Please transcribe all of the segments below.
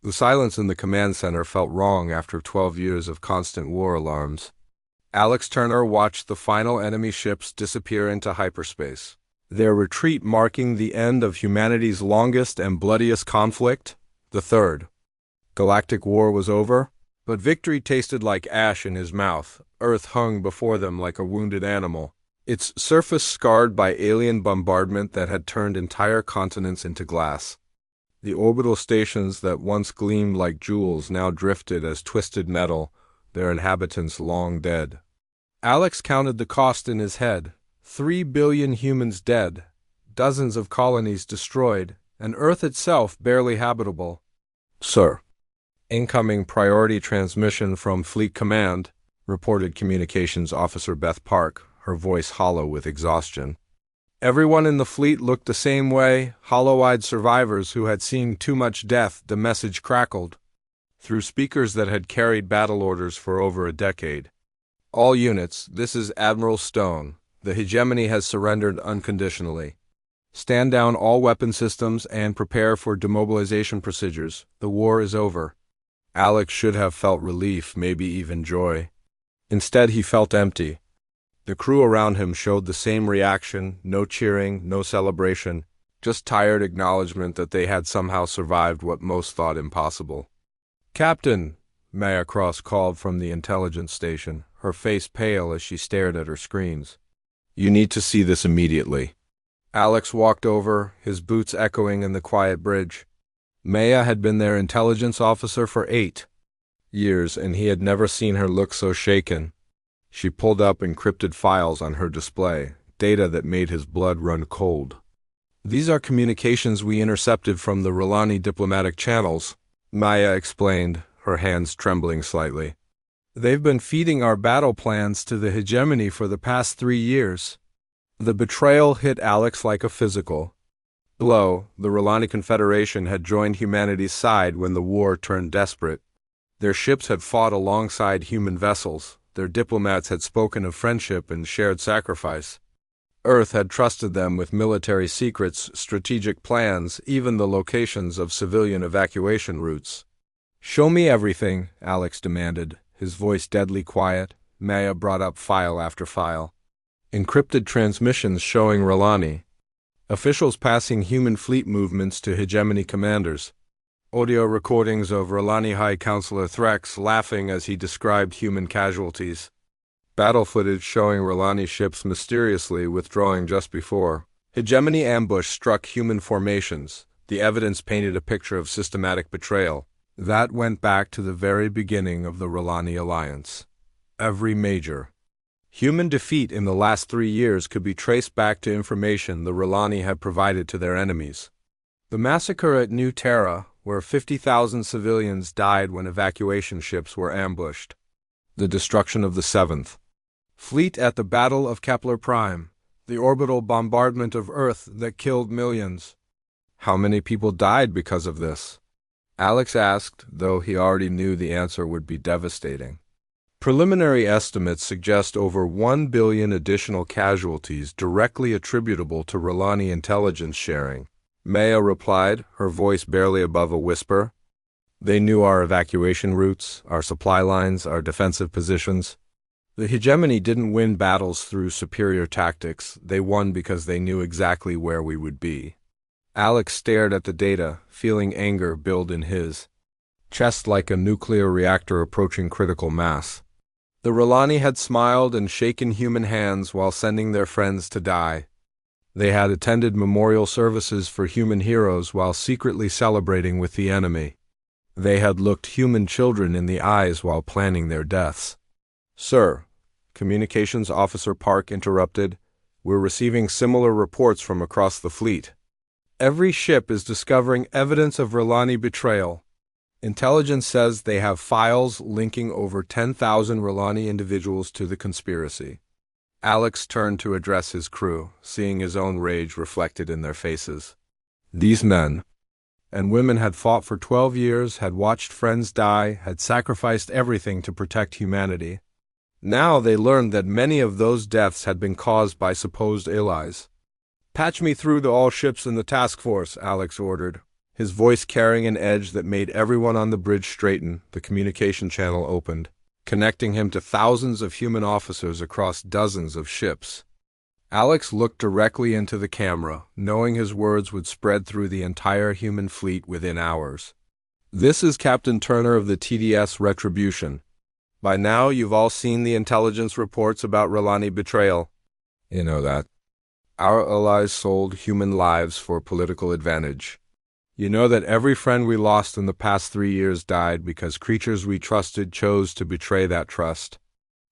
The silence in the command center felt wrong after 12 years of constant war alarms. Alex Turner watched the final enemy ships disappear into hyperspace, their retreat marking the end of humanity's longest and bloodiest conflict. The third Galactic War was over, but victory tasted like ash in his mouth. Earth hung before them like a wounded animal, its surface scarred by alien bombardment that had turned entire continents into glass. The orbital stations that once gleamed like jewels now drifted as twisted metal, their inhabitants long dead. Alex counted the cost in his head. 3 billion humans dead, dozens of colonies destroyed, and Earth itself barely habitable. "Sir." "Incoming priority transmission from Fleet Command," reported Communications Officer Beth Park, her voice hollow with exhaustion. Everyone in the fleet looked the same way, hollow-eyed survivors who had seen too much death. The message crackled through speakers that had carried battle orders for over a decade. "All units, this is Admiral Stone. The hegemony has surrendered unconditionally. Stand down all weapon systems and prepare for demobilization procedures. The war is over." Alex should have felt relief, maybe even joy. Instead, he felt empty. The crew around him showed the same reaction, no cheering, no celebration, just tired acknowledgement that they had somehow survived what most thought impossible. "Captain," Maya Cross called from the intelligence station, her face pale as she stared at her screens. "You need to see this immediately." Alex walked over, his boots echoing in the quiet bridge. Maya had been their intelligence officer for 8 years, and he had never seen her look so shaken. She pulled up encrypted files on her display, data that made his blood run cold. "These are communications we intercepted from the R'Lani diplomatic channels," Maya explained, her hands trembling slightly. "They've been feeding our battle plans to the hegemony for the past 3 years. The betrayal hit Alex like a physical blow. The R'Lani Confederation had joined humanity's side when the war turned desperate. Their ships had fought alongside human vessels. Their diplomats had spoken of friendship and shared sacrifice. Earth had trusted them with military secrets, strategic plans, even the locations of civilian evacuation routes. "Show me everything," Alex demanded, his voice deadly quiet. Maya brought up file after file. Encrypted transmissions showing R'Lani. Officials passing human fleet movements to hegemony commanders. Audio recordings of R'Lani High Counselor Threx laughing as he described human casualties. Battle footage showing R'Lani ships mysteriously withdrawing just before hegemony ambush struck human formations. The evidence painted a picture of systematic betrayal that went back to the very beginning of the R'Lani alliance. Every major human defeat in the last 3 years could be traced back to information the R'Lani had provided to their enemies. The massacre at New Terra, where 50,000 civilians died when evacuation ships were ambushed. The destruction of the 7th Fleet at the Battle of Kepler Prime, the orbital bombardment of Earth that killed millions. How many people died because of this? Alex asked, though he already knew the answer would be devastating. Preliminary estimates suggest over 1 billion additional casualties directly attributable to R'Lani intelligence sharing. Maya replied, her voice barely above a whisper. "They knew our evacuation routes, our supply lines, our defensive positions. The hegemony didn't win battles through superior tactics. They won because they knew exactly where we would be." Alex stared at the data, feeling anger build in his chest like a nuclear reactor approaching critical mass. The R'Lani had smiled and shaken human hands while sending their friends to die. They had attended memorial services for human heroes while secretly celebrating with the enemy. They had looked human children in the eyes while planning their deaths. "Sir," Communications Officer Park interrupted, "we're receiving similar reports from across the fleet. Every ship is discovering evidence of R'Lani betrayal. Intelligence says they have files linking over 10,000 R'Lani individuals to the conspiracy." Alex turned to address his crew, seeing his own rage reflected in their faces. These men and women had fought for 12 years, had watched friends die, had sacrificed everything to protect humanity. Now they learned that many of those deaths had been caused by supposed allies. "Patch me through to all ships in the task force," Alex ordered. His voice carrying an edge that made everyone on the bridge straighten. The communication channel opened, connecting him to thousands of human officers across dozens of ships. Alex looked directly into the camera, knowing his words would spread through the entire human fleet within hours. This is Captain Turner of the TDS Retribution. By now, you've all seen the intelligence reports about R'Lani betrayal. You know that. Our allies sold human lives for political advantage. You know that every friend we lost in the past 3 years died because creatures we trusted chose to betray that trust.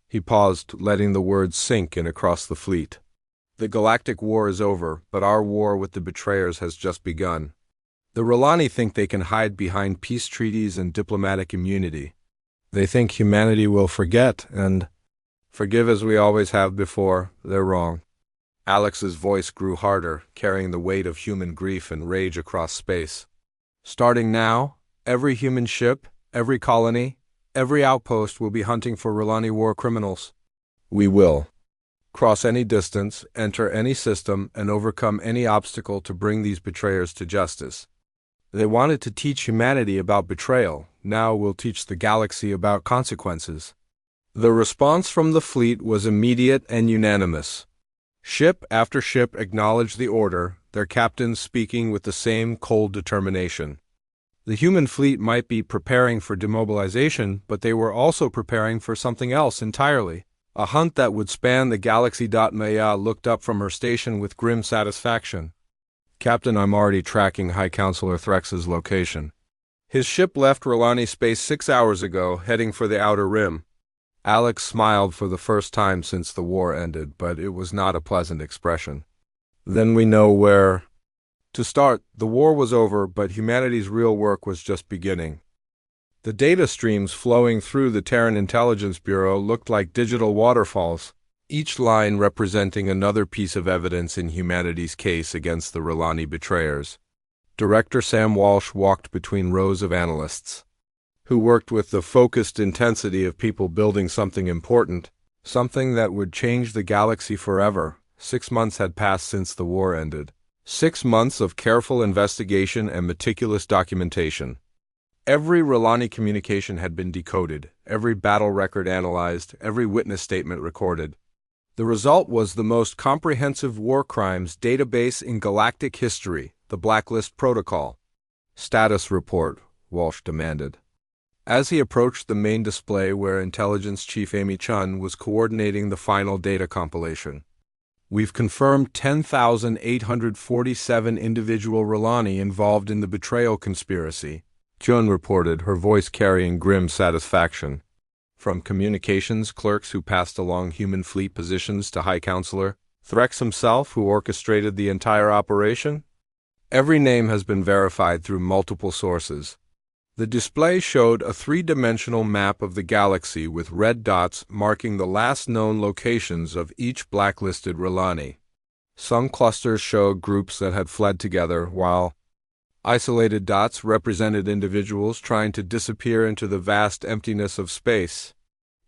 He paused, letting the words sink in across the fleet. The Galactic War is over, but our war with the betrayers has just begun. The R'Lani think they can hide behind peace treaties and diplomatic immunity. They think humanity will forget and forgive as we always have before. They're wrong. Alex's voice grew harder, carrying the weight of human grief and rage across space. Starting now, every human ship, every colony, every outpost will be hunting for R'Lani war criminals. We will cross any distance, enter any system, and overcome any obstacle to bring these betrayers to justice. They wanted to teach humanity about betrayal. Now we'll teach the galaxy about consequences. The response from the fleet was immediate and unanimous. Ship after ship acknowledged the order, their captains speaking with the same cold determination. The human fleet might be preparing for demobilization, but they were also preparing for something else entirely. A hunt that would span the galaxy. Maya looked up from her station with grim satisfaction. Captain, I'm already tracking High Counselor Threx's location. His ship left R'Lani space 6 hours ago, heading for the Outer Rim. Alex smiled for the first time since the war ended, but it was not a pleasant expression. Then we know where to start. The war was over, but humanity's real work was just beginning. The data streams flowing through the Terran Intelligence Bureau looked like digital waterfalls, each line representing another piece of evidence in humanity's case against the R'Lani betrayers. Director Sam Walsh walked between rows of analysts, who worked with the focused intensity of people building something important, something that would change the galaxy forever. 6 months had passed since the war ended. 6 months of careful investigation and meticulous documentation. Every R'Lani communication had been decoded, every battle record analyzed, every witness statement recorded. The result was the most comprehensive war crimes database in galactic history, the Blacklist Protocol. Status report, Walsh demanded. As he approached the main display where Intelligence Chief Amy Chun was coordinating the final data compilation. We've confirmed 10,847 individual R'Lani involved in the betrayal conspiracy, Chun reported, her voice carrying grim satisfaction. From communications clerks who passed along human fleet positions to High Counselor Threx himself, who orchestrated the entire operation. Every name has been verified through multiple sources. The display showed a 3-dimensional map of the galaxy with red dots marking the last known locations of each blacklisted R'Lani. Some clusters showed groups that had fled together, while isolated dots represented individuals trying to disappear into the vast emptiness of space.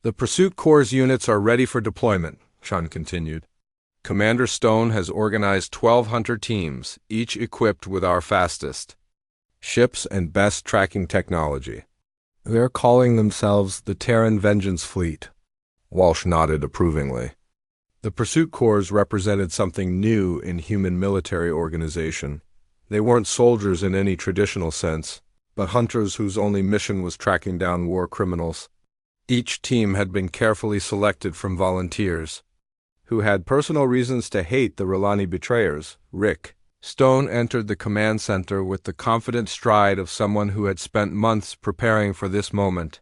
The Pursuit Corps' units are ready for deployment, Chun continued. Commander Stone has organized 12 hunter teams, each equipped with our fastest ships and best tracking technology. They're calling themselves the Terran Vengeance Fleet. Walsh nodded approvingly. The Pursuit Corps represented something new in human military organization. They weren't soldiers in any traditional sense, but hunters whose only mission was tracking down war criminals. Each team had been carefully selected from volunteers, who had personal reasons to hate the R'Lani betrayers. Rick Stone entered the command center with the confident stride of someone who had spent months preparing for this moment.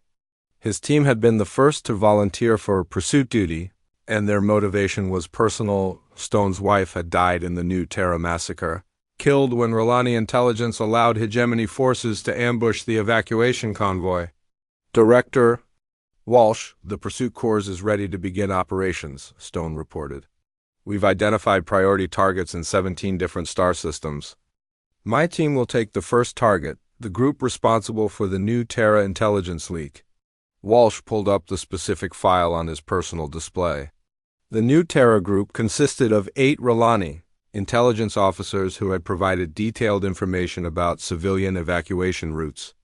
His team had been the first to volunteer for pursuit duty, and their motivation was personal. Stone's wife had died in the New Terra massacre, killed when R'Lani intelligence allowed hegemony forces to ambush the evacuation convoy. Director Walsh, the Pursuit Corps is ready to begin operations, Stone reported. We've identified priority targets in 17 different star systems. My team will take the first target, the group responsible for the New Terra intelligence leak. Walsh pulled up the specific file on his personal display. The New Terra group consisted of 8 R'Lani, intelligence officers who had provided detailed information about civilian evacuation routes.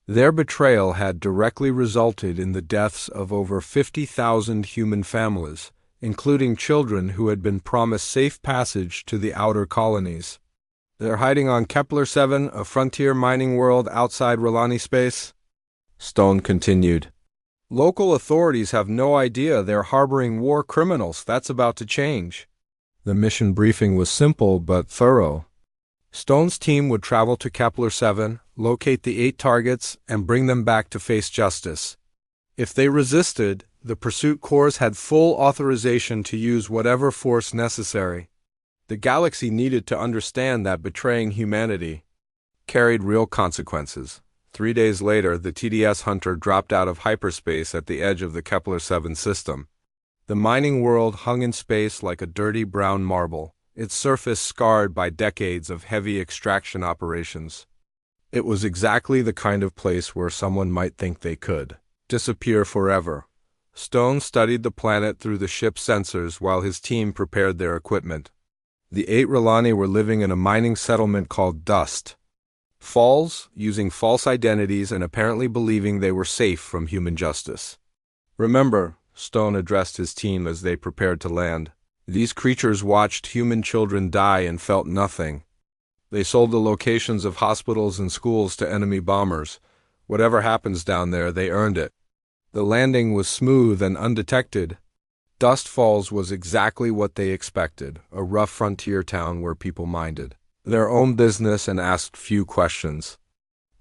Their betrayal had directly resulted in the deaths of over 50,000 human families, including children who had been promised safe passage to the outer colonies. They're hiding on Kepler-7, a frontier mining world outside R'Lani space, Stone continued. Local authorities have no idea they're harboring war criminals. That's about to change. The mission briefing was simple but thorough. Stone's team would travel to Kepler-7, locate the 8 targets, and bring them back to face justice. If they resisted, the pursuit corps had full authorization to use whatever force necessary. The galaxy needed to understand that betraying humanity carried real consequences. 3 days later, the TDS Hunter dropped out of hyperspace at the edge of the Kepler-7 system. The mining world hung in space like a dirty brown marble, its surface scarred by decades of heavy extraction operations. It was exactly the kind of place where someone might think they could disappear forever. Stone studied the planet through the ship's sensors while his team prepared their equipment. The 8 R'Lani were living in a mining settlement called Dust Falls, using false identities and apparently believing they were safe from human justice. Remember, Stone addressed his team as they prepared to land, these creatures watched human children die and felt nothing. They sold the locations of hospitals and schools to enemy bombers. Whatever happens down there, they earned it. The landing was smooth and undetected. Dust Falls was exactly what they expected, a rough frontier town where people minded their own business and asked few questions.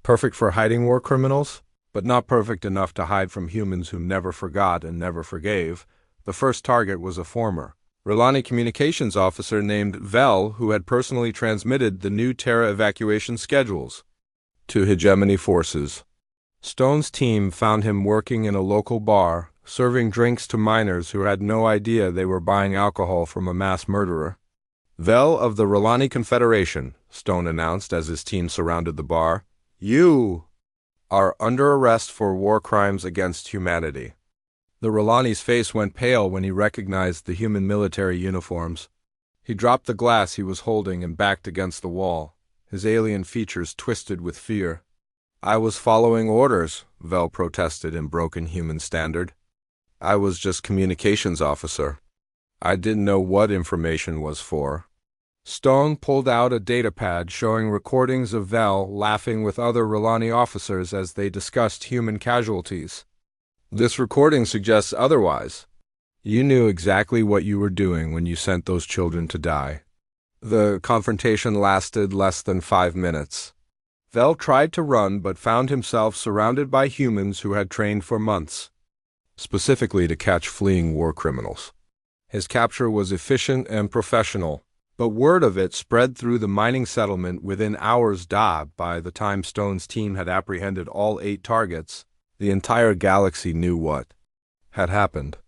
Perfect for hiding war criminals, but not perfect enough to hide from humans who never forgot and never forgave. The first target was a former R'Lani communications officer named Vel, who had personally transmitted the new Terra evacuation schedules to hegemony forces. Stone's team found him working in a local bar, serving drinks to miners who had no idea they were buying alcohol from a mass murderer. Vel of the R'Lani Confederation, Stone announced as his team surrounded the bar. You are under arrest for war crimes against humanity. The R'Lani's face went pale when he recognized the human military uniforms. He dropped the glass he was holding and backed against the wall, his alien features twisted with fear. I was following orders, Vel protested in broken human standard. I was just communications officer. I didn't know what information was for. Stone pulled out a datapad showing recordings of Vel laughing with other R'Lani officers as they discussed human casualties. This recording suggests otherwise. You knew exactly what you were doing when you sent those children to die. The confrontation lasted less than 5 minutes. Vel tried to run but found himself surrounded by humans who had trained for months, specifically to catch fleeing war criminals. His capture was efficient and professional, but word of it spread through the mining settlement within hours. By the time Stone's team had apprehended all 8 targets, the entire galaxy knew what had happened.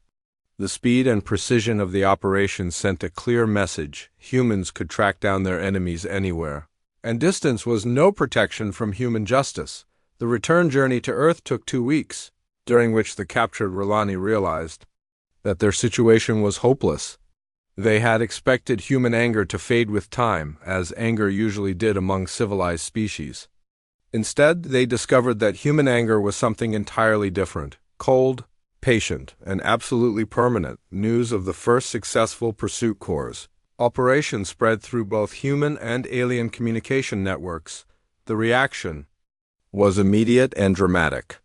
The speed and precision of the operation sent a clear message: humans could track down their enemies anywhere, and distance was no protection from human justice. The return journey to Earth took 2 weeks, during which the captured R'Lani realized that their situation was hopeless. They had expected human anger to fade with time, as anger usually did among civilized species. Instead, they discovered that human anger was something entirely different: cold, patient, and absolutely permanent. News of the first successful pursuit corps operation spread through both human and alien communication networks. The reaction was immediate and dramatic.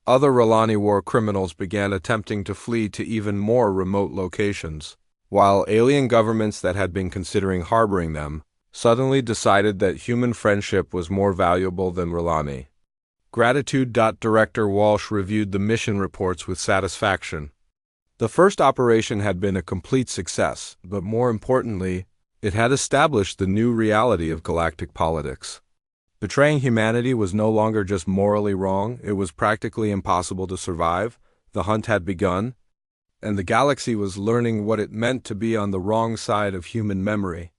Other R'Lani war criminals began attempting to flee to even more remote locations, while alien governments that had been considering harboring them suddenly decided that human friendship was more valuable than R'Lani. Gratitude. Director Walsh reviewed the mission reports with satisfaction. The first operation had been a complete success, but more importantly, it had established the new reality of galactic politics. Betraying humanity was no longer just morally wrong, it was practically impossible to survive. The hunt had begun, and the galaxy was learning what it meant to be on the wrong side of human memory.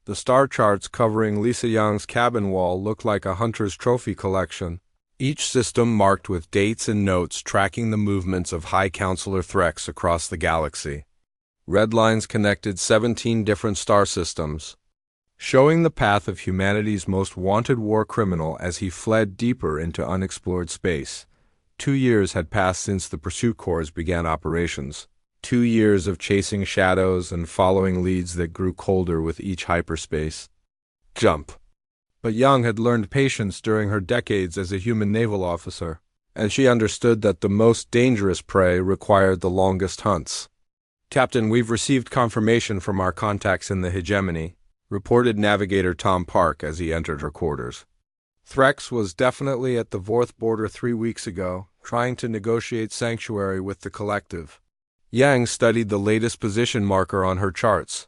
The star charts covering Lisa Young's cabin wall looked like a hunter's trophy collection, each system marked with dates and notes tracking the movements of High Counselor Threx across the galaxy. Red lines connected 17 different star systems, showing the path of humanity's most wanted war criminal as he fled deeper into unexplored space. 2 years had passed since the pursuit corps began operations. 2 years of chasing shadows and following leads that grew colder with each hyperspace jump. But Young had learned patience during her decades as a human naval officer, and she understood that the most dangerous prey required the longest hunts. "Captain, we've received confirmation from our contacts in the hegemony," reported Navigator Tom Park as he entered her quarters. "Threx was definitely at the Vorth border 3 weeks ago, trying to negotiate sanctuary with the Collective." Yang studied the latest position marker on her charts.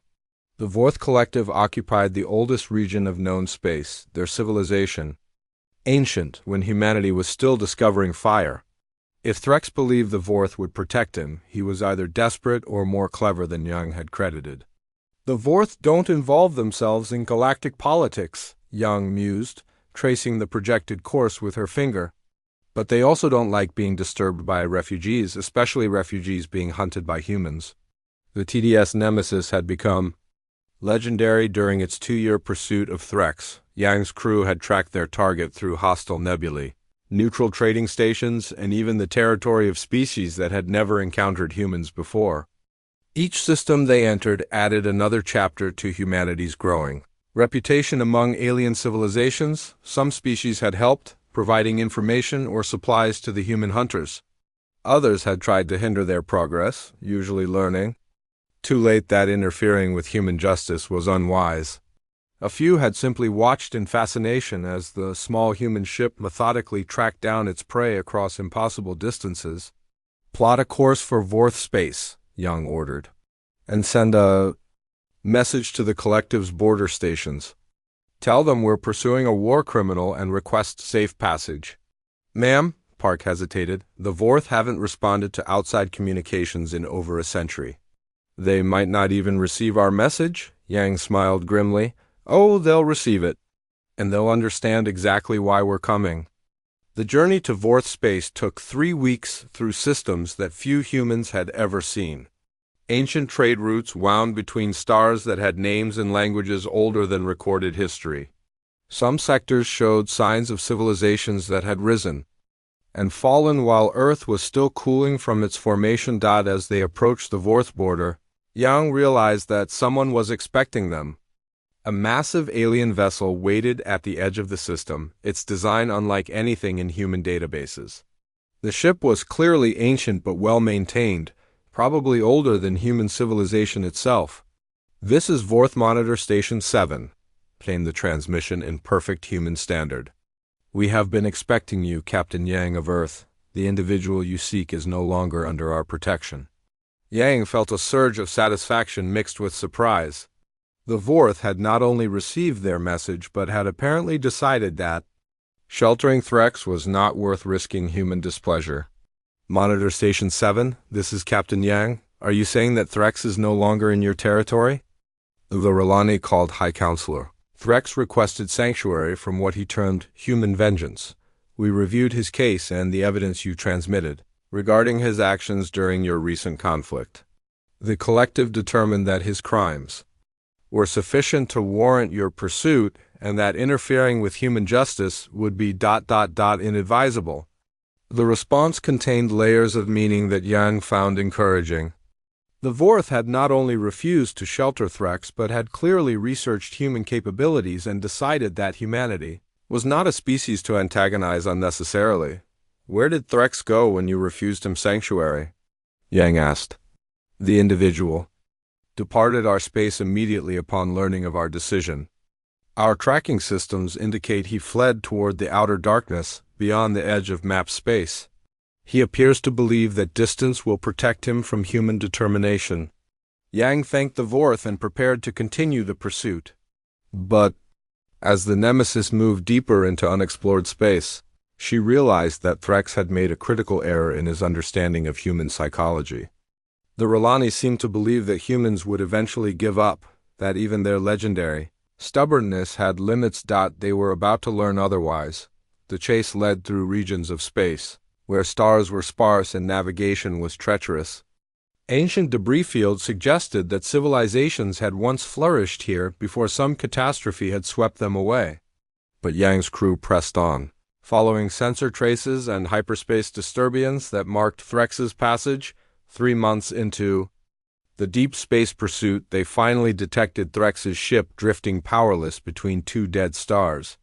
The Vorth Collective occupied the oldest region of known space, their civilization, ancient when humanity was still discovering fire. If Threx believed the Vorth would protect him, he was either desperate or more clever than Young had credited. "The Vorth don't involve themselves in galactic politics," Young mused, tracing the projected course with her finger. "But they also don't like being disturbed by refugees, especially refugees being hunted by humans." The TDS Nemesis had become legendary during its 2-year pursuit of Threx. Yang's crew had tracked their target through hostile nebulae, neutral trading stations, and even the territory of species that had never encountered humans before. Each system they entered added another chapter to humanity's growing reputation among alien civilizations. Some species had helped, providing information or supplies to the human hunters. Others had tried to hinder their progress, usually learning too late that interfering with human justice was unwise. A few had simply watched in fascination as the small human ship methodically tracked down its prey across impossible distances. "Plot a course for Vorth space," Young ordered, "and send a message to the Collective's border stations. Tell them we're pursuing a war criminal and request safe passage." "Ma'am," Park hesitated, "the Vorth haven't responded to outside communications in over a century." "They might not even receive our message?" Yang smiled grimly. "Oh, they'll receive it, and they'll understand exactly why we're coming." The journey to Vorth space took 3 weeks through systems that few humans had ever seen. Ancient trade routes wound between stars that had names and languages older than recorded history. Some sectors showed signs of civilizations that had risen and fallen while Earth was still cooling from its formation. As they approached the Vorth border, Yang realized that someone was expecting them. A massive alien vessel waited at the edge of the system, its design unlike anything in human databases. The ship was clearly ancient but well-maintained, probably older than human civilization itself. "This is Vorth Monitor Station 7, came the transmission in perfect human standard. "We have been expecting you, Captain Yang of Earth. The individual you seek is no longer under our protection." Yang felt a surge of satisfaction mixed with surprise. The Vorth had not only received their message but had apparently decided that sheltering Threx was not worth risking human displeasure. "Monitor Station 7, this is Captain Yang. Are you saying that Threx is no longer in your territory?" The R'Lani called High Counselor. "Threx requested sanctuary from what he termed human vengeance. We reviewed his case and the evidence you transmitted regarding his actions during your recent conflict. The Collective determined that his crimes were sufficient to warrant your pursuit and that interfering with human justice would be inadvisable." The response contained layers of meaning that Yang found encouraging. The Vorth had not only refused to shelter Threx but had clearly researched human capabilities and decided that humanity was not a species to antagonize unnecessarily. "Where did Threx go when you refused him sanctuary?" Yang asked. "The individual departed our space immediately upon learning of our decision. Our tracking systems indicate he fled toward the outer darkness beyond the edge of map space. He appears to believe that distance will protect him from human determination." Yang thanked the Vorth and prepared to continue the pursuit. But as the Nemesis moved deeper into unexplored space, she realized that Threx had made a critical error in his understanding of human psychology. The R'Lani seemed to believe that humans would eventually give up, that even their legendary stubbornness had limits. They were about to learn otherwise. The chase led through regions of space, where stars were sparse and navigation was treacherous. Ancient debris fields suggested that civilizations had once flourished here before some catastrophe had swept them away. But Yang's crew pressed on. Following sensor traces and hyperspace disturbance that marked Threx's passage, 3 months into the deep space pursuit, they finally detected Threx's ship drifting powerless between 2 dead stars.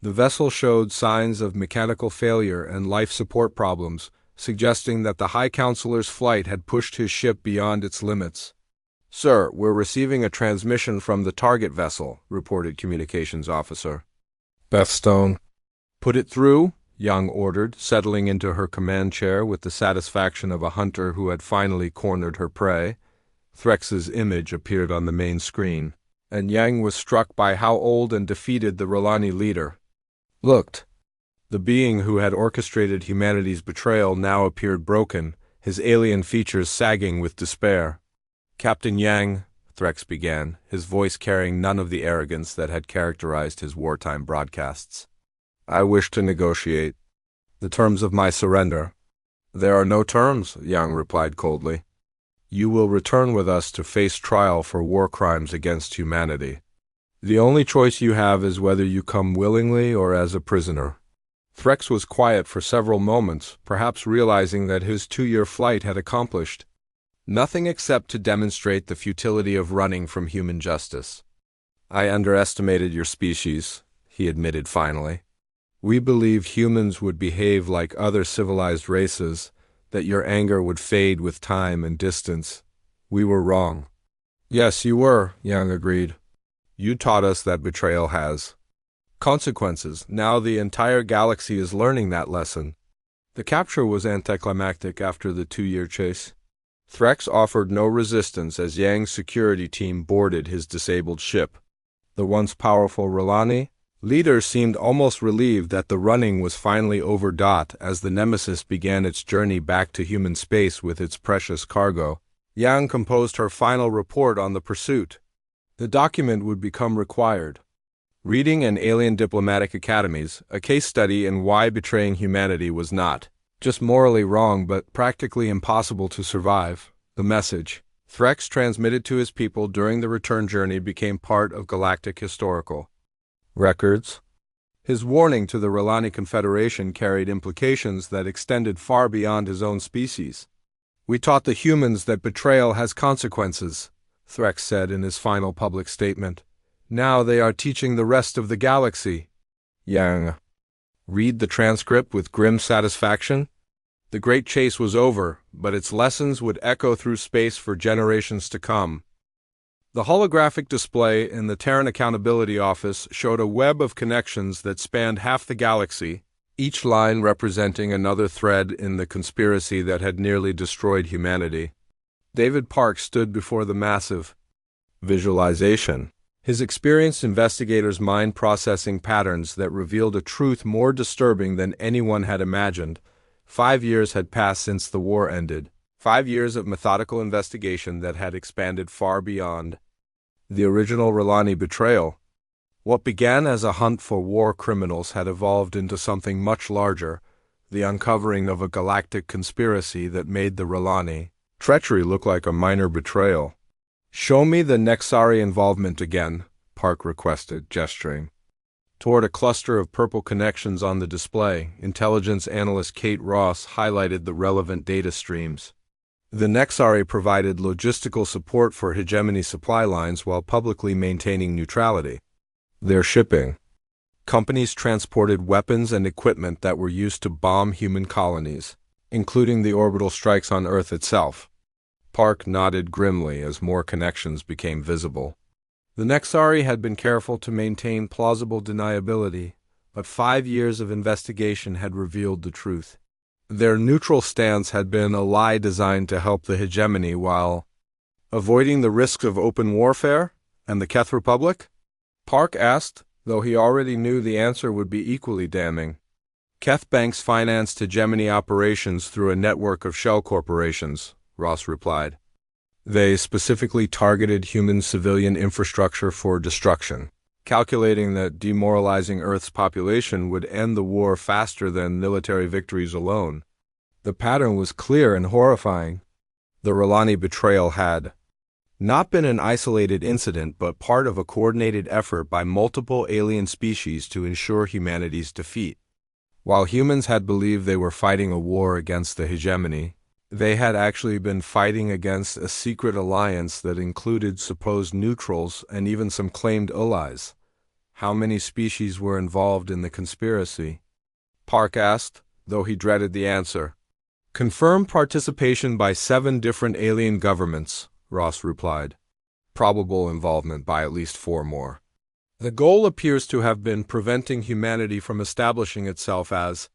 The vessel showed signs of mechanical failure and life support problems, suggesting that the High Counselor's flight had pushed his ship beyond its limits. "Sir, we're receiving a transmission from the target vessel," reported Communications Officer Bethstone. "Put it through," Young ordered, settling into her command chair with the satisfaction of a hunter who had finally cornered her prey. Threx's image appeared on the main screen, and Yang was struck by how old and defeated the Rolani leader looked. The being who had orchestrated humanity's betrayal now appeared broken, his alien features sagging with despair. "Captain Yang," Threx began, his voice carrying none of the arrogance that had characterized his wartime broadcasts. "I wish to negotiate the terms of my surrender." "There are no terms," Yang replied coldly. "You will return with us to face trial for war crimes against humanity. The only choice you have is whether you come willingly or as a prisoner." Threx was quiet for several moments, perhaps realizing that his 2-year flight had accomplished nothing except to demonstrate the futility of running from human justice. "I underestimated your species," he admitted finally. "We believed humans would behave like other civilized races, that your anger would fade with time and distance. We were wrong." "Yes, you were," Yang agreed. "You taught us that betrayal has consequences. Now the entire galaxy is learning that lesson." The capture was anticlimactic after the 2-year chase. Threx offered no resistance as Yang's security team boarded his disabled ship. The once powerful Rolani leader seemed almost relieved that the running was finally over. As the Nemesis began its journey back to human space with its precious cargo, Yang composed her final report on the pursuit. The document would become required. Reading in Alien Diplomatic Academies, a case study in why betraying humanity was not just morally wrong but practically impossible to survive. The message Threx transmitted to his people during the return journey became part of galactic historical records. His warning to the Rolani Confederation carried implications that extended far beyond his own species. "We taught the humans that betrayal has consequences," Threx said in his final public statement. "Now they are teaching the rest of the galaxy." Yang read the transcript with grim satisfaction. The great chase was over, but its lessons would echo through space for generations to come. The holographic display in the Terran Accountability Office showed a web of connections that spanned half the galaxy, each line representing another thread in the conspiracy that had nearly destroyed humanity. David Park stood before the massive visualization, his experienced investigator's mind processing patterns that revealed a truth more disturbing than anyone had imagined. 5 years had passed since the war ended. 5 years of methodical investigation that had expanded far beyond the original Rolani betrayal. What began as a hunt for war criminals had evolved into something much larger, the uncovering of a galactic conspiracy that made the Rolani treachery look like a minor betrayal. "Show me the Nexari involvement again," Park requested, gesturing toward a cluster of purple connections on the display. Intelligence analyst Kate Ross highlighted the relevant data streams. The Nexari provided logistical support for hegemony supply lines while publicly maintaining neutrality. Their shipping companies transported weapons and equipment that were used to bomb human colonies, including the orbital strikes on Earth itself. Park nodded grimly as more connections became visible. The Nexari had been careful to maintain plausible deniability, but 5 years of investigation had revealed the truth. Their neutral stance had been a lie designed to help the hegemony while avoiding the risks of open warfare and the Keth Republic? Park asked, though he already knew the answer would be equally damning. Keth banks financed hegemony operations through a network of shell corporations, Ross replied. They specifically targeted human civilian infrastructure for destruction, calculating that demoralizing Earth's population would end the war faster than military victories alone. The pattern was clear and horrifying. The Rolani betrayal had not been an isolated incident but part of a coordinated effort by multiple alien species to ensure humanity's defeat. While humans had believed they were fighting a war against the hegemony, they had actually been fighting against a secret alliance that included supposed neutrals and even some claimed allies. How many species were involved in the conspiracy? Park asked, though he dreaded the answer. Confirmed participation by 7 different alien governments, Ross replied. Probable involvement by at least 4 more. The goal appears to have been preventing humanity from establishing itself as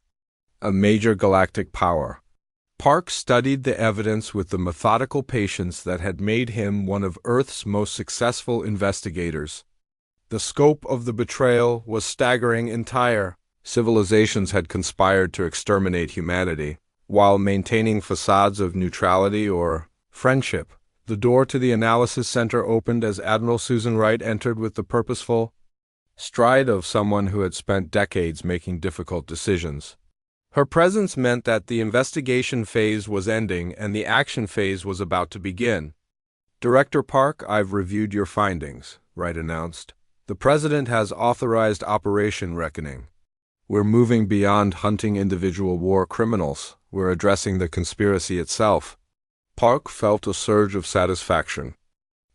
a major galactic power. Park studied the evidence with the methodical patience that had made him one of Earth's most successful investigators. The scope of the betrayal was staggering. Entire civilizations had conspired to exterminate humanity, while maintaining facades of neutrality or friendship. The door to the analysis center opened as Admiral Susan Wright entered with the purposeful stride of someone who had spent decades making difficult decisions. Her presence meant that the investigation phase was ending and the action phase was about to begin. Director Park, I've reviewed your findings, Wright announced. The President has authorized Operation Reckoning. We're moving beyond hunting individual war criminals. We're addressing the conspiracy itself. Park felt a surge of satisfaction,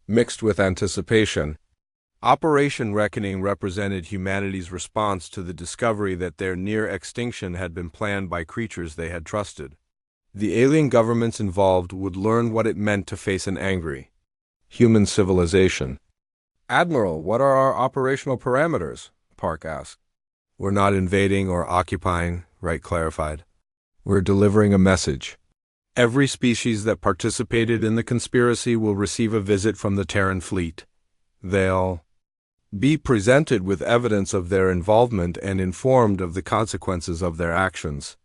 mixed with anticipation. Operation Reckoning represented humanity's response to the discovery that their near extinction had been planned by creatures they had trusted. The alien governments involved would learn what it meant to face an angry human civilization. Admiral, what are our operational parameters? Park asked. We're not invading or occupying, Wright clarified. We're delivering a message. Every species that participated in the conspiracy will receive a visit from the Terran fleet. They'll be presented with evidence of their involvement and informed of the consequences of their actions.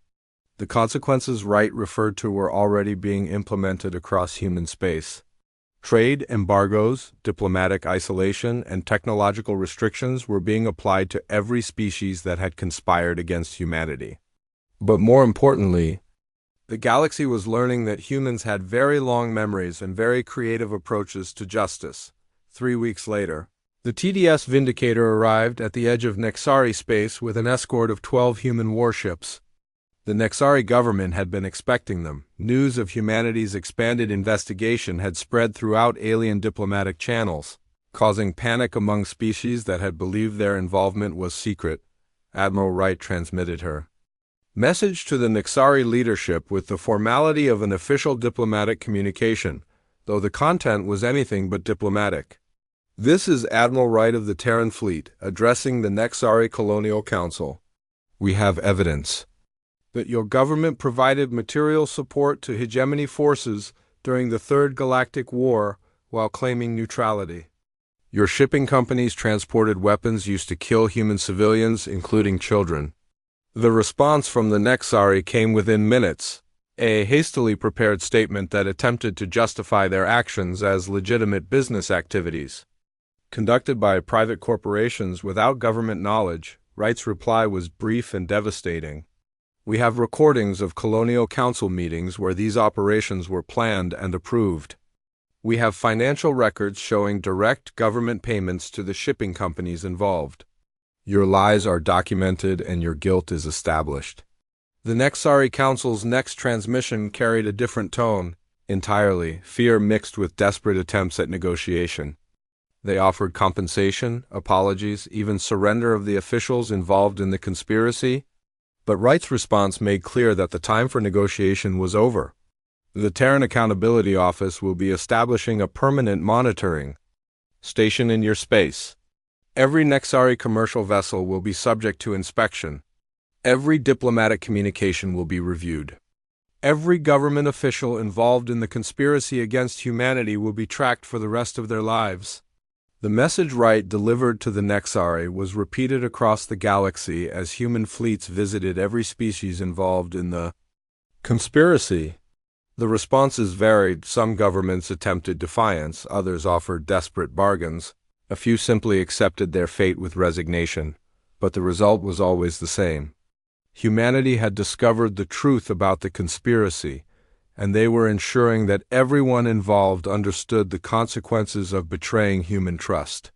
The consequences Wright referred to were already being implemented across human space. Trade embargoes, diplomatic isolation, and technological restrictions were being applied to every species that had conspired against humanity. But more importantly, the galaxy was learning that humans had very long memories and very creative approaches to justice. 3 weeks later, the TDS Vindicator arrived at the edge of Nexari space with an escort of 12 human warships. The Nexari government had been expecting them. News of humanity's expanded investigation had spread throughout alien diplomatic channels, causing panic among species that had believed their involvement was secret. Admiral Wright transmitted her message to the Nexari leadership with the formality of an official diplomatic communication, though the content was anything but diplomatic. This is Admiral Wright of the Terran Fleet, addressing the Nexari Colonial Council. We have evidence that your government provided material support to hegemony forces during the Third Galactic War while claiming neutrality. Your shipping companies transported weapons used to kill human civilians, including children. The response from the Nexari came within minutes, a hastily prepared statement that attempted to justify their actions as legitimate business activities. Conducted by private corporations without government knowledge, Wright's reply was brief and devastating. We have recordings of Colonial Council meetings where these operations were planned and approved. We have financial records showing direct government payments to the shipping companies involved. Your lies are documented and your guilt is established. The Nexari Council's next transmission carried a different tone, entirely, fear mixed with desperate attempts at negotiation. They offered compensation, apologies, even surrender of the officials involved in the conspiracy, but Wright's response made clear that the time for negotiation was over. The Terran Accountability Office will be establishing a permanent monitoring station in your space. Every Nexari commercial vessel will be subject to inspection. Every diplomatic communication will be reviewed. Every government official involved in the conspiracy against humanity will be tracked for the rest of their lives. The message Wright delivered to the Nexari was repeated across the galaxy as human fleets visited every species involved in the conspiracy. The responses varied. Some governments attempted defiance, others offered desperate bargains. A few simply accepted their fate with resignation, but the result was always the same. Humanity had discovered the truth about the conspiracy, and they were ensuring that everyone involved understood the consequences of betraying human trust.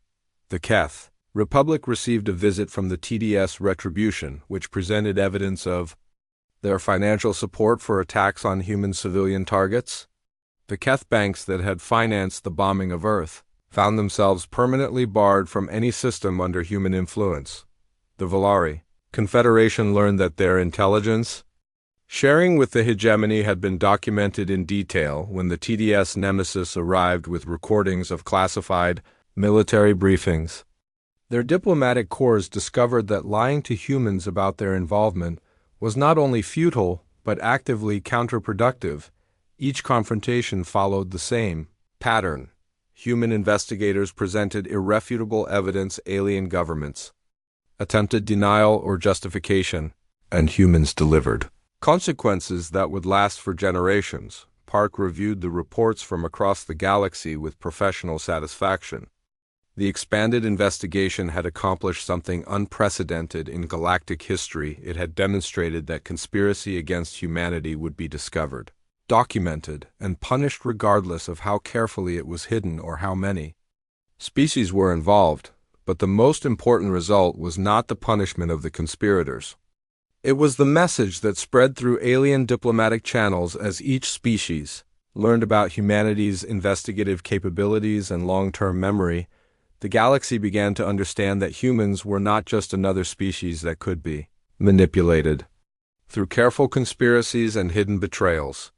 The Keth Republic received a visit from the TDS Retribution, which presented evidence of their financial support for attacks on human civilian targets. The Keth banks that had financed the bombing of Earth found themselves permanently barred from any system under human influence. The Valari Confederation learned that their intelligence sharing with the hegemony had been documented in detail when the TDS Nemesis arrived with recordings of classified military briefings. Their diplomatic corps discovered that lying to humans about their involvement was not only futile but actively counterproductive. Each confrontation followed the same pattern. Human investigators presented irrefutable evidence, alien governments attempted denial or justification, and humans delivered consequences that would last for generations. Park reviewed the reports from across the galaxy with professional satisfaction. The expanded investigation had accomplished something unprecedented in galactic history. It had demonstrated that conspiracy against humanity would be discovered, documented, and punished regardless of how carefully it was hidden or how many species were involved. But the most important result was not the punishment of the conspirators. It was the message that spread through alien diplomatic channels as each species learned about humanity's investigative capabilities and long-term memory. The galaxy began to understand that humans were not just another species that could be manipulated through careful conspiracies and hidden betrayals.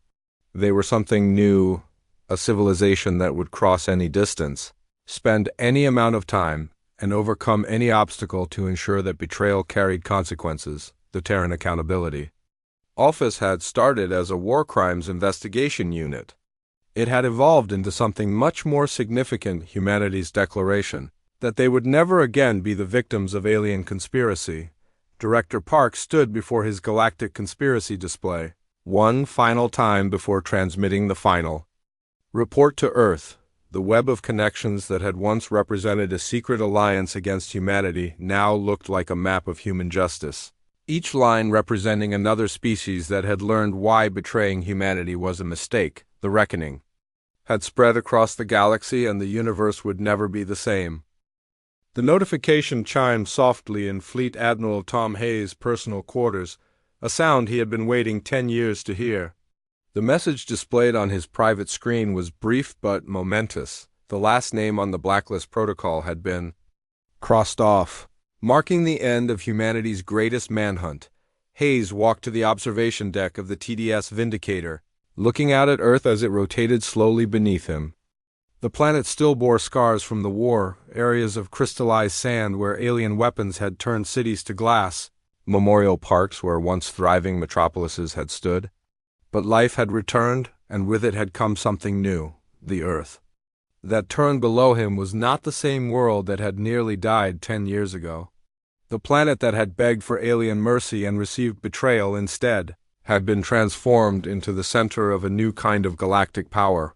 They were something new, a civilization that would cross any distance, spend any amount of time, and overcome any obstacle to ensure that betrayal carried consequences. The Terran Accountability Office had started as a war crimes investigation unit. It had evolved into something much more significant: humanity's declaration that they would never again be the victims of alien conspiracy. Director Park stood before his galactic conspiracy display one final time before transmitting the final report to Earth. The web of connections that had once represented a secret alliance against humanity now looked like a map of human justice, each line representing another species that had learned why betraying humanity was a mistake. The reckoning had spread across the galaxy, and the universe would never be the same. The notification chimed softly in Fleet Admiral Tom Hayes' personal quarters, a sound he had been waiting 10 years to hear. The message displayed on his private screen was brief but momentous. The last name on the blacklist protocol had been crossed off, marking the end of humanity's greatest manhunt. Hayes walked to the observation deck of the TDS Vindicator, looking out at Earth as it rotated slowly beneath him. The planet still bore scars from the war, areas of crystallized sand where alien weapons had turned cities to glass, memorial parks where once thriving metropolises had stood. But life had returned, and with it had come something new: the Earth. That turned below him was not the same world that had nearly died 10 years ago. The planet that had begged for alien mercy and received betrayal instead had been transformed into the center of a new kind of galactic power.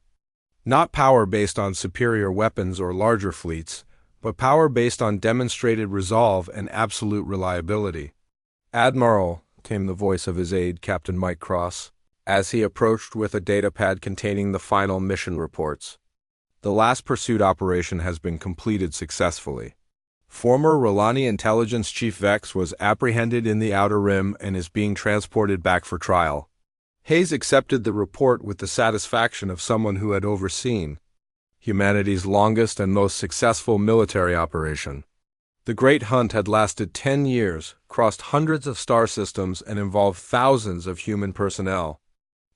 Not power based on superior weapons or larger fleets, but power based on demonstrated resolve and absolute reliability. "Admiral," came the voice of his aide, Captain Mike Cross, as he approached with a datapad containing the final mission reports. "The last pursuit operation has been completed successfully. Former Rolani Intelligence Chief Vex was apprehended in the Outer Rim and is being transported back for trial." Hayes accepted the report with the satisfaction of someone who had overseen humanity's longest and most successful military operation. The Great Hunt had lasted 10 years, crossed hundreds of star systems, and involved thousands of human personnel.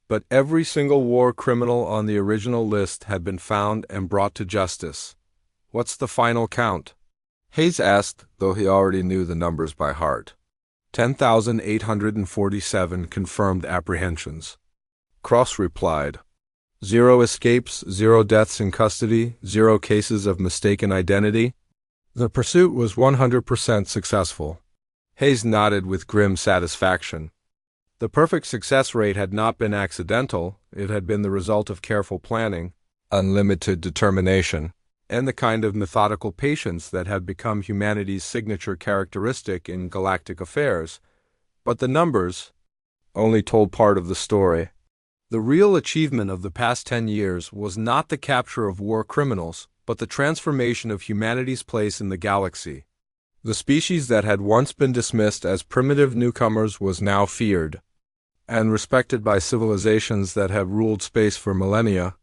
But every single war criminal on the original list had been found and brought to justice. "What's the final count?" Hayes asked, though he already knew the numbers by heart. 10,847 confirmed apprehensions. Cross replied, 0 escapes, 0 deaths in custody, 0 cases of mistaken identity. The pursuit was 100% successful. Hayes nodded with grim satisfaction. The perfect success rate had not been accidental. It had been the result of careful planning, unlimited determination, and the kind of methodical patience that had become humanity's signature characteristic in galactic affairs. But the numbers only told part of the story. The real achievement of the past 10 years was not the capture of war criminals, but the transformation of humanity's place in the galaxy. The species that had once been dismissed as primitive newcomers was now feared and respected by civilizations that have ruled space for millennia.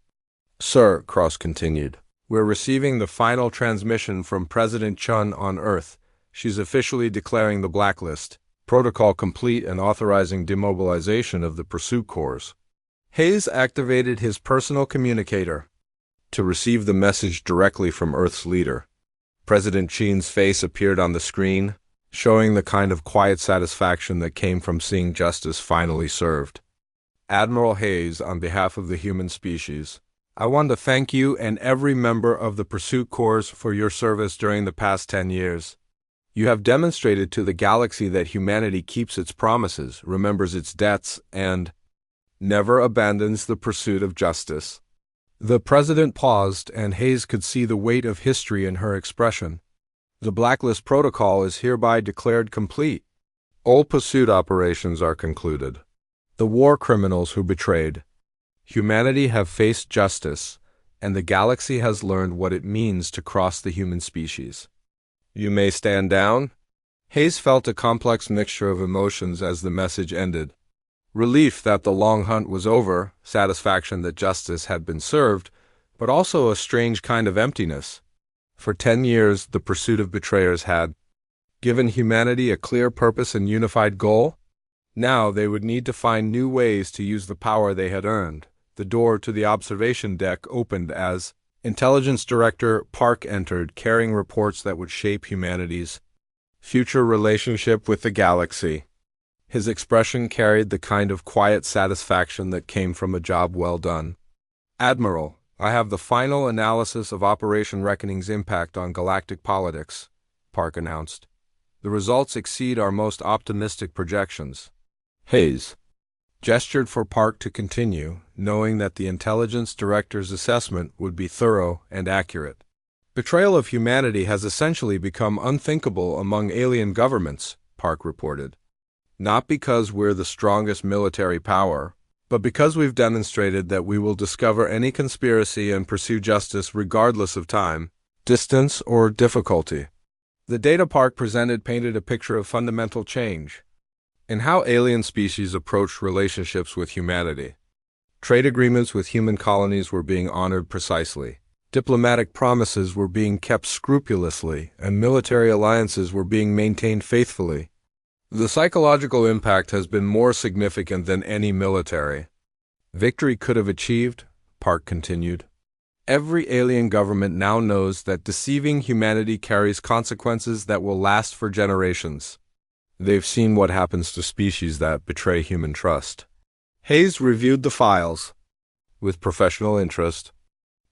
Sir, Cross continued, we're receiving the final transmission from President Chun on Earth. She's officially declaring the blacklist, protocol complete, and authorizing demobilization of the pursuit corps. Hayes activated his personal communicator to receive the message directly from Earth's leader. President Chin's face appeared on the screen, showing the kind of quiet satisfaction that came from seeing justice finally served. Admiral Hayes, on behalf of the human species, I want to thank you and every member of the Pursuit Corps for your service during the past 10 years. You have demonstrated to the galaxy that humanity keeps its promises, remembers its debts, and never abandons the pursuit of justice. The president paused, and Hayes could see the weight of history in her expression. The blacklist protocol is hereby declared complete. All pursuit operations are concluded. The war criminals who betrayed humanity have faced justice, and the galaxy has learned what it means to cross the human species. You may stand down. Hayes felt a complex mixture of emotions as the message ended. Relief that the long hunt was over, satisfaction that justice had been served, but also a strange kind of emptiness. For 10 years, the pursuit of betrayers had given humanity a clear purpose and unified goal. Now they would need to find new ways to use the power they had earned. The door to the observation deck opened as Intelligence Director Park entered, carrying reports that would shape humanity's future relationship with the galaxy. His expression carried the kind of quiet satisfaction that came from a job well done. Admiral, I have the final analysis of Operation Reckoning's impact on galactic politics, Park announced. The results exceed our most optimistic projections. Hayes gestured for Park to continue, knowing that the intelligence director's assessment would be thorough and accurate. Betrayal of humanity has essentially become unthinkable among alien governments, Park reported. Not because we're the strongest military power, but because we've demonstrated that we will discover any conspiracy and pursue justice regardless of time, distance, or difficulty. The data Park presented painted a picture of fundamental change in how alien species approached relationships with humanity. Trade agreements with human colonies were being honored precisely. Diplomatic promises were being kept scrupulously, and military alliances were being maintained faithfully. The psychological impact has been more significant than any military victory could have achieved, Park continued. Every alien government now knows that deceiving humanity carries consequences that will last for generations. They've seen what happens to species that betray human trust. Hayes reviewed the files with professional interest.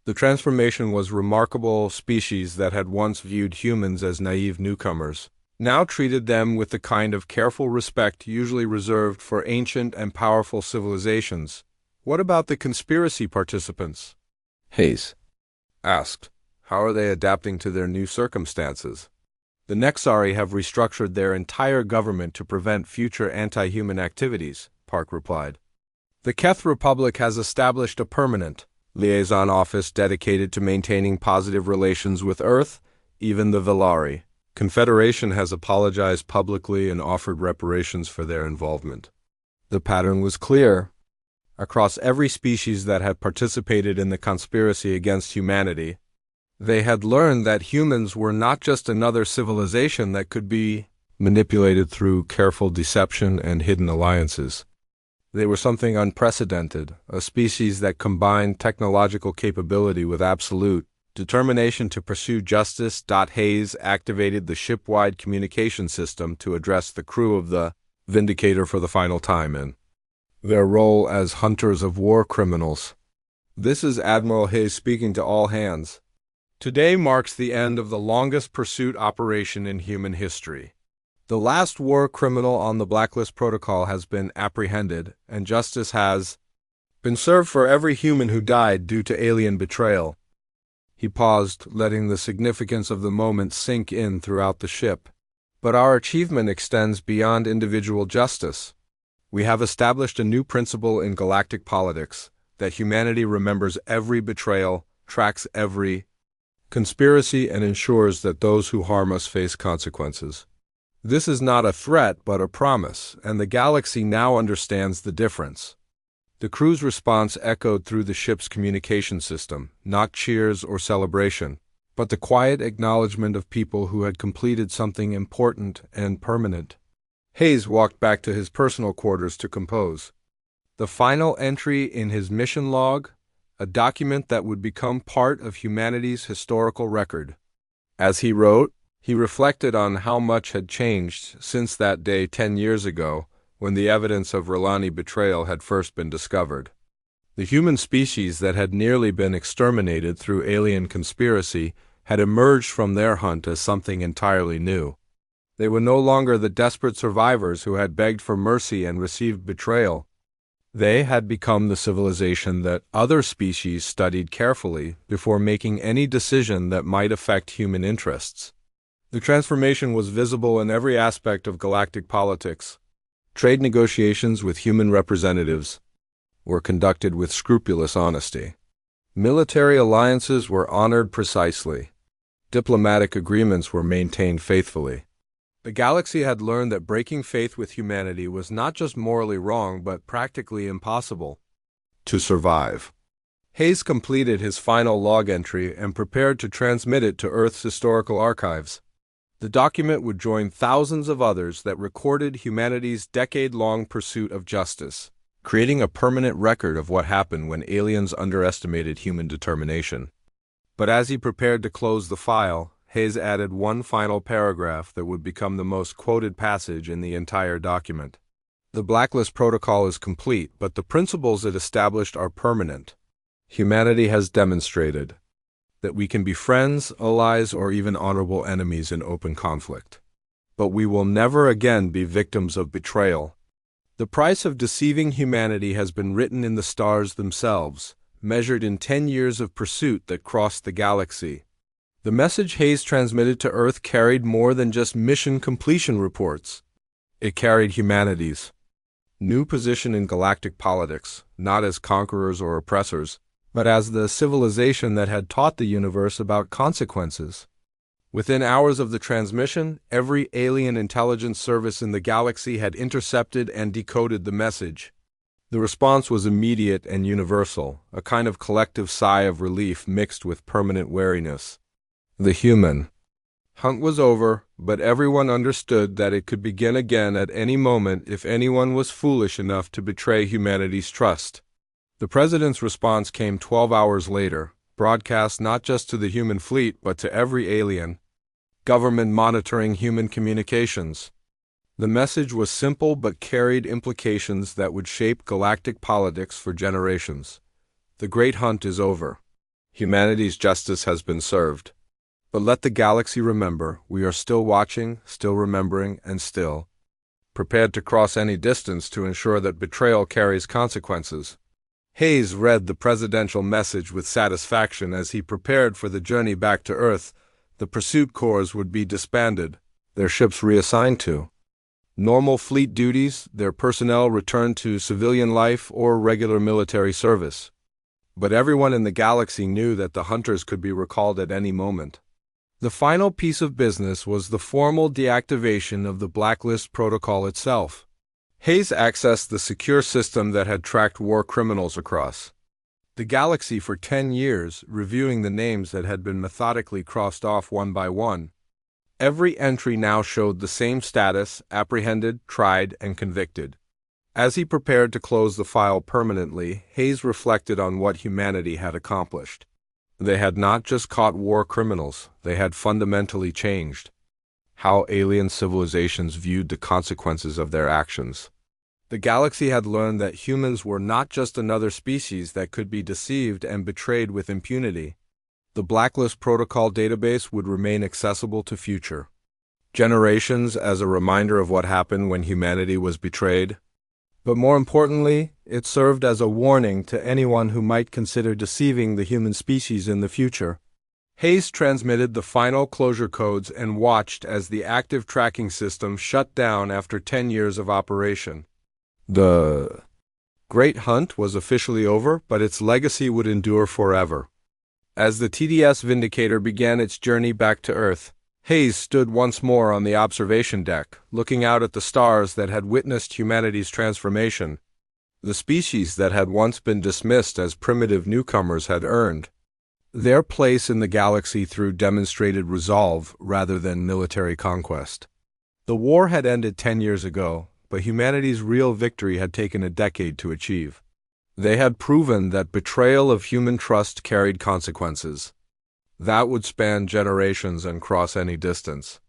The transformation was remarkable. Species that had once viewed humans as naive newcomers now treated them with the kind of careful respect usually reserved for ancient and powerful civilizations. What about the conspiracy participants? Hayes asked. How are they adapting to their new circumstances? The Nexari have restructured their entire government to prevent future anti-human activities, Park replied. The Keth Republic has established a permanent liaison office dedicated to maintaining positive relations with Earth, even the Velari. Confederation has apologized publicly and offered reparations for their involvement. The pattern was clear. Across every species that had participated in the conspiracy against humanity, they had learned that humans were not just another civilization that could be manipulated through careful deception and hidden alliances. They were something unprecedented, a species that combined technological capability with absolute determination to pursue justice. Hayes activated the ship-wide communication system to address the crew of the Vindicator for the final time in their role as hunters of war criminals. This is Admiral Hayes speaking to all hands. Today marks the end of the longest pursuit operation in human history. The last war criminal on the blacklist protocol has been apprehended, and justice has been served for every human who died due to alien betrayal. He paused, letting the significance of the moment sink in throughout the ship. But our achievement extends beyond individual justice. We have established a new principle in galactic politics, that humanity remembers every betrayal, tracks every conspiracy, and ensures that those who harm us face consequences. This is not a threat but a promise, and the galaxy now understands the difference. The crew's response echoed through the ship's communication system, not cheers or celebration, but the quiet acknowledgement of people who had completed something important and permanent. Hayes walked back to his personal quarters to compose. The final entry in his mission log, a document that would become part of humanity's historical record. As he wrote, he reflected on how much had changed since that day 10 years ago, when the evidence of R'Lani betrayal had first been discovered. The human species that had nearly been exterminated through alien conspiracy had emerged from their hunt as something entirely new. They were no longer the desperate survivors who had begged for mercy and received betrayal. They had become the civilization that other species studied carefully before making any decision that might affect human interests. The transformation was visible in every aspect of galactic politics. Trade negotiations with human representatives were conducted with scrupulous honesty. Military alliances were honored precisely. Diplomatic agreements were maintained faithfully. The galaxy had learned that breaking faith with humanity was not just morally wrong but practically impossible to survive. Hayes completed his final log entry and prepared to transmit it to Earth's historical archives. The document would join thousands of others that recorded humanity's decade-long pursuit of justice, creating a permanent record of what happened when aliens underestimated human determination. But as he prepared to close the file, Hayes added one final paragraph that would become the most quoted passage in the entire document. The Blacklist Protocol is complete, but the principles it established are permanent. Humanity has demonstrated that we can be friends, allies, or even honorable enemies in open conflict. But we will never again be victims of betrayal. The price of deceiving humanity has been written in the stars themselves, measured in 10 years of pursuit that crossed the galaxy. The message Hayes transmitted to Earth carried more than just mission completion reports. It carried humanity's new position in galactic politics, not as conquerors or oppressors, but as the civilization that had taught the universe about consequences. Within hours of the transmission, every alien intelligence service in the galaxy had intercepted and decoded the message. The response was immediate and universal, a kind of collective sigh of relief mixed with permanent wariness. The human hunt was over, but everyone understood that it could begin again at any moment if anyone was foolish enough to betray humanity's trust. The President's response came 12 hours later, broadcast not just to the human fleet but to every alien government monitoring human communications. The message was simple but carried implications that would shape galactic politics for generations. The great hunt is over. Humanity's justice has been served. But let the galaxy remember, we are still watching, still remembering, and still prepared to cross any distance to ensure that betrayal carries consequences. Hayes read the presidential message with satisfaction as he prepared for the journey back to Earth. The pursuit corps would be disbanded, their ships reassigned to normal fleet duties, their personnel returned to civilian life or regular military service. But everyone in the galaxy knew that the hunters could be recalled at any moment. The final piece of business was the formal deactivation of the Blacklist Protocol itself. Hayes accessed the secure system that had tracked war criminals across the galaxy for 10 years, reviewing the names that had been methodically crossed off one by one. Every entry now showed the same status: apprehended, tried, and convicted. As he prepared to close the file permanently, Hayes reflected on what humanity had accomplished. They had not just caught war criminals, they had fundamentally changed how alien civilizations viewed the consequences of their actions. The galaxy had learned that humans were not just another species that could be deceived and betrayed with impunity. The Blacklist Protocol database would remain accessible to future generations as a reminder of what happened when humanity was betrayed. But more importantly, it served as a warning to anyone who might consider deceiving the human species in the future. Hayes transmitted the final closure codes and watched as the active tracking system shut down after 10 years of operation. The Great Hunt was officially over, but its legacy would endure forever. As the TDS Vindicator began its journey back to Earth, Hayes stood once more on the observation deck, looking out at the stars that had witnessed humanity's transformation. The species that had once been dismissed as primitive newcomers had earned their place in the galaxy through demonstrated resolve rather than military conquest. The war had ended 10 years ago, but humanity's real victory had taken a decade to achieve. They had proven that betrayal of human trust carried consequences that would span generations and cross any distance.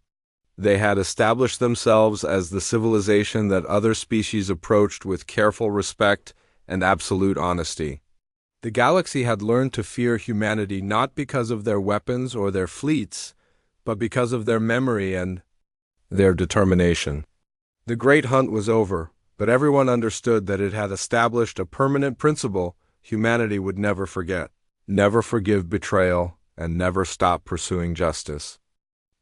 They had established themselves as the civilization that other species approached with careful respect and absolute honesty. The galaxy had learned to fear humanity not because of their weapons or their fleets, but because of their memory and their determination. The Great Hunt was over, but everyone understood that it had established a permanent principle humanity would never forget: never forgive betrayal and never stop pursuing justice.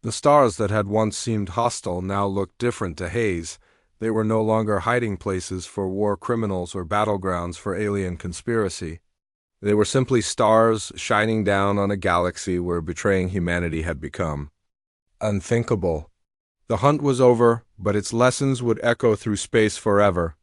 The stars that had once seemed hostile now looked different to Hayes. They were no longer hiding places for war criminals or battlegrounds for alien conspiracy. They were simply stars shining down on a galaxy where betraying humanity had become unthinkable. The hunt was over, but its lessons would echo through space forever.